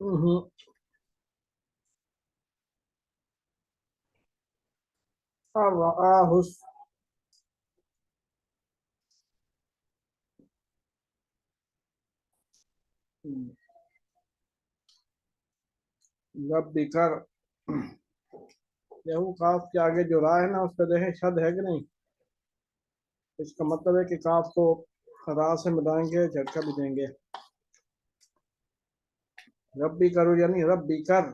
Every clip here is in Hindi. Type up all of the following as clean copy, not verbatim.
हम्म। अर्राहुस। रब बिकर। गेहूं काफ के आगे जो रा है ना उसका देखें शद है कि नहीं। इसका मतलब है कि काफ को रा से मिलाएंगे झटका भी देंगे। रब भी करो यानी रब भी कर।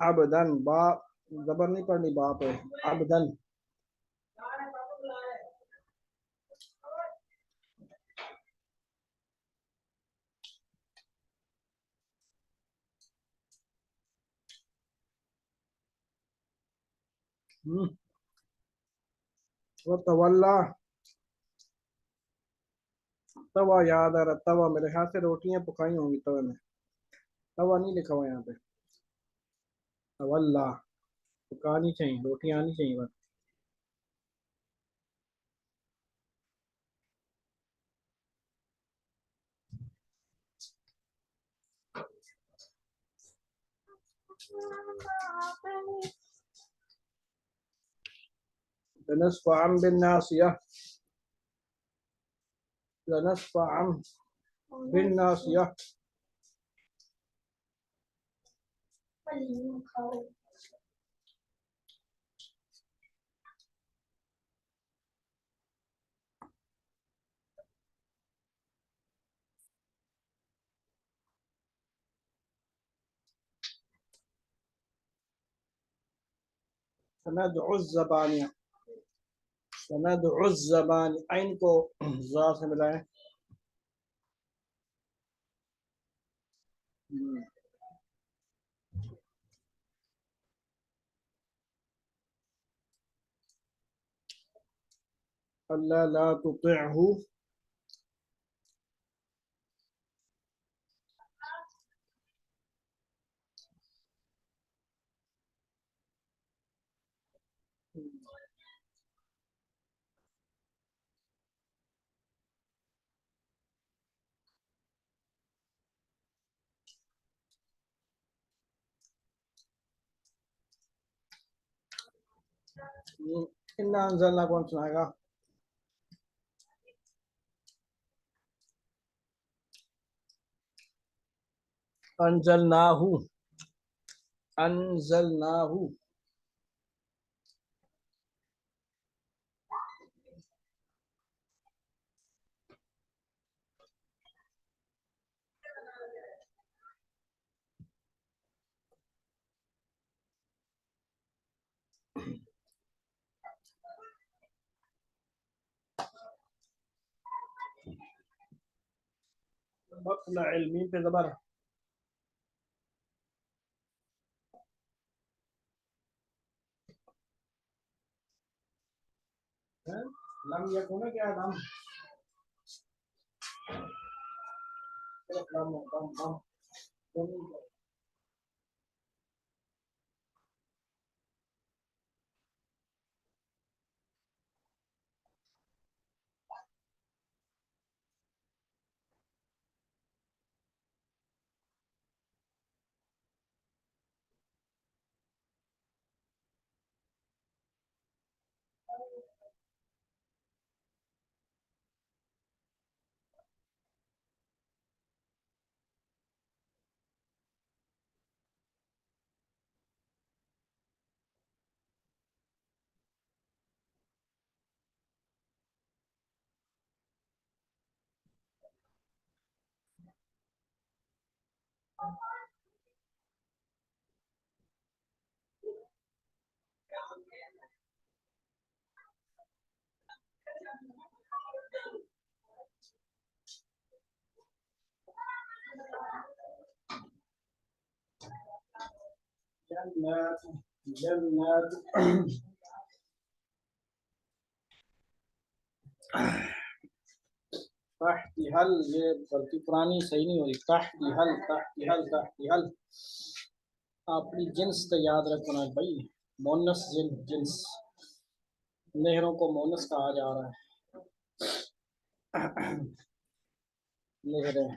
अबदन बा जबर नहीं पड़नी बाप है। अबदन। वो तवल्ला। तवा याद आ रहा तवा मेरे हाथ से रोटियां पकाई होंगी तवे में। तवा नहीं लिखा हुआ यहाँ पे। तवल्ला। पकानी चाहिए रोटियां आनी चाहिए बस। लनस्फ़ अन बिन्नासिया। लनस्फ़ अन बिन्नासिया। सनदउ ज़बानिया। सनदउ ज़बानी आइन को ज़ा से मिलाएं। अल्लाह ला तुतिअहु। इन्ना अंज़लना कौन सुनाएगा। अंज़लनाहु। अंज़लनाहु। बत्ला इल्मी पे ज़बर है। लम यकुन क्या लम। Lump lump lump. जन्नत। जन्नत। तहती हल ये गलती पुरानी सही नहीं हो रही। तहती हल तहती हल तहती हल। अपनी जिन्स तो याद रखना भाई। मोनस जिन्स। नहरों को मोनस कहा जा रहा है। नहरें।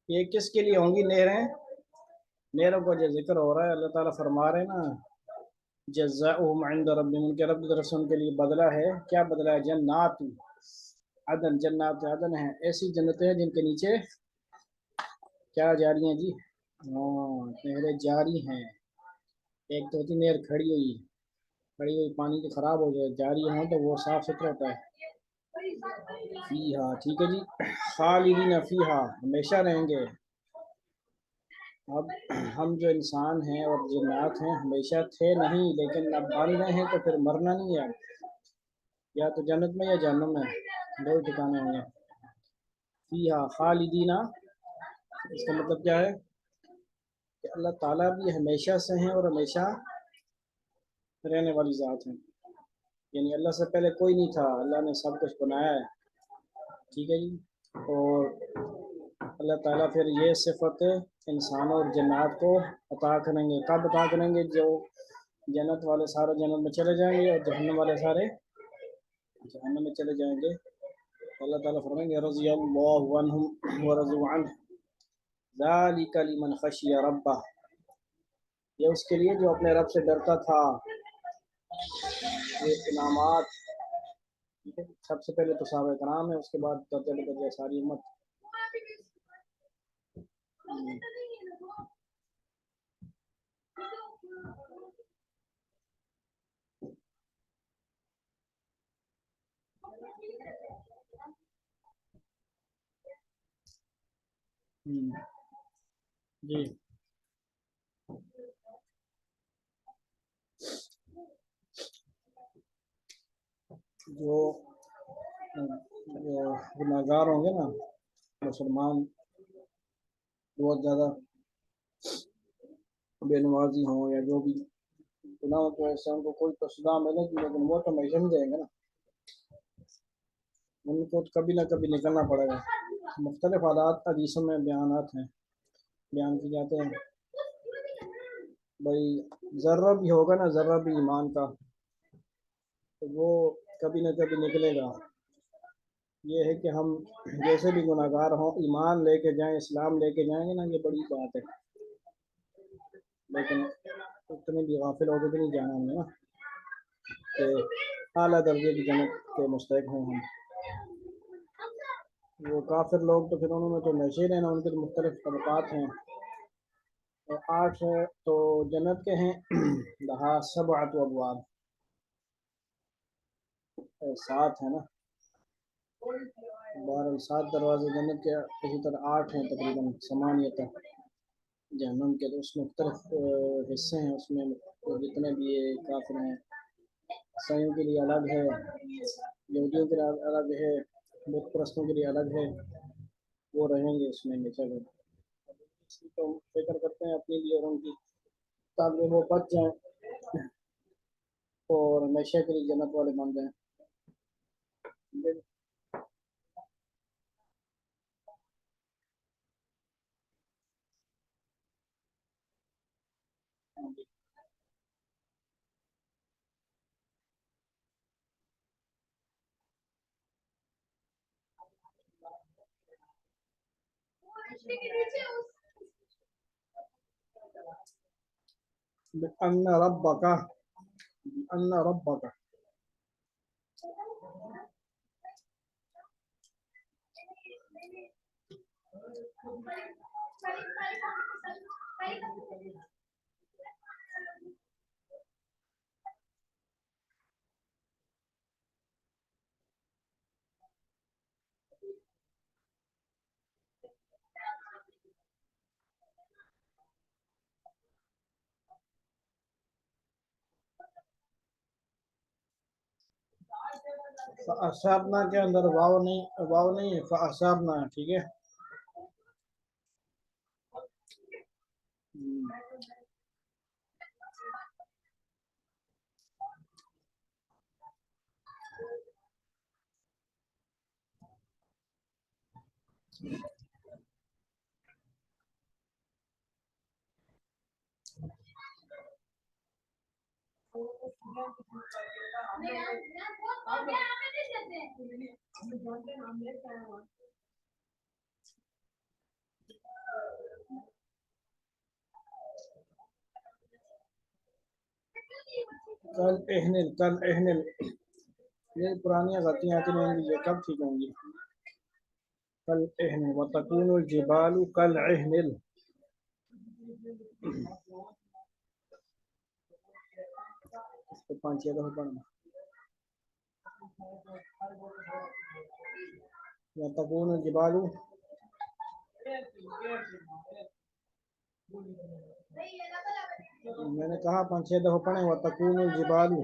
ये किसके लिए होंगी नहरें? नहरों को जो जिक्र हो रहा है, अल्लाह ताला फरमा रहे हैं ना, जज़ाउहुम इंद रब्बिहिम, उनके रब की तरफ से उनके लिए बदला है। क्या बदला है? जन्नात अदन, जन्नात अदन है, ऐसी जन्नतें हैं जिनके नीचे क्या जारी हैं जी? हाँ, नहरें जारी हैं। एक तो होती नहर खड़ी हुई पानी तो खराब हो जाए, जारी हो तो वो साफ सुथरा होता है। फीहा, ठीक है जी। खालिदीन फीहा, हमेशा रहेंगे। अब हम जो इंसान हैं और जिन्नात हैं, हमेशा थे नहीं, लेकिन अब बन गए हैं तो फिर मरना नहीं है। या तो जन्नत में या जहन्नम में, दो ही ठिकाने होंगे। फीहा खालिदीना, इसका मतलब क्या है कि अल्लाह ताला भी हमेशा से हैं और हमेशा रहने वाली ज़ात हैं। यानी अल्लाह से पहले कोई नहीं था, अल्लाह ने सब कुछ बनाया है। ठीक है जी। और अल्लाह ताला फिर ये सिफत इंसानों और जन्नत को अता करेंगे। कब अता करेंगे? जो जन्नत वाले सारे जन्नत में चले जाएंगे और जहन्नम वाले सारे जहन्नम में चले जाएंगे। अल्लाह ताला फरमाएंगे रज़ियल्लाहु अन्हुम व रज़ू अन्हु ज़ालिका लिमन खशिया रब्बह, ये उसके लिए जो अपने रब से डरता था। ये इनामात, ठीक है। सबसे पहले तो सहाबा कराम है, उसके बाद दर्जा बदर्जा सारी उम्मत। जी। जो गुनाहगार होंगे ना, मुसलमान, बहुत ज़्यादा बेनवाजी हों या जो भी गुनाह को ऐसा उनको कोई तो सजा मिलेगी, लेकिन वो तो हमेशा नहीं जाएंगे ना, उनको तो कभी ना कभी निकलना पड़ेगा। मुख्तलिफ हालात हदीसों में बयानात हैं, बयान किए जाते हैं। भाई ज़र्रा भी होगा ना, ज़र्रा भी ईमान का, तो वो कभी ना कभी निकलेगा। ये है कि हम जैसे भी गुनाहगार हों, ईमान लेके जाएं, इस्लाम लेके जाएंगे ना, ये बड़ी बात है। लेकिन उतने भी गाफिल होकर भी नहीं जाना हमें ना, कि आला दर्जे की जन्नत के मुस्तहिक हों हम। वो काफिर लोग तो फिर उन्होंने तो नशे रहना, उनके तो मुख्तलिफ तबकात हैं। और आठ तो जन्नत के हैं। लहा सबअत अबवाब, सात है ना, बहरहाल सात दरवाजे जन्नत के, इसी तरह आठ हैं तकरीबन समानियत जहन्नम के। तो उसमें मुख्तलिफ हिस्से हैं, उसमें तो जितने भी ये काफिर हैं, ईसाइयों के लिए अलग है, यहूदियों के लिए अलग है, बुत परस्तों के लिए अलग है। वो रहेंगे उसमें हमेशा में। तो फिक्र करते हैं अपने लिए और उनकी, ताकि वो बच जाएं और हमेशा के लिए जन्नत वाले बन जाएं। अन्ना रब्बका, अन्ना रब्बका। फ़असाबना के अंदर वाव नहीं है, फ़असाबना है, ठीक है। कल एहनिल ये पुरानी गलतियां आती रहेंगी, ये कब ठीक होंगी। कल एहनिल व तकूनुल जिबालु कल एहनिल। इसको 5 6 दफा पढ़ना। व तकूनुल जिबालु, मैंने कहा 5 6 दफा पढ़े। व तकूनुल जिबालु,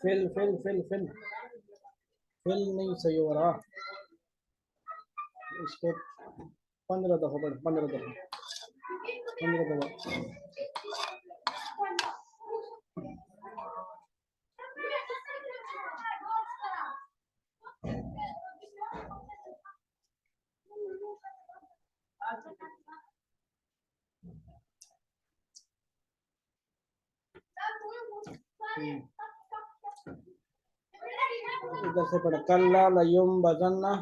फिल फिल फिल फिल फिल नहीं सही हो रहा। इसको 15 दफा पढ़, 15 दफा, 15 दफा। इधर से पढ़, कल्ला लयुम बजन्ना।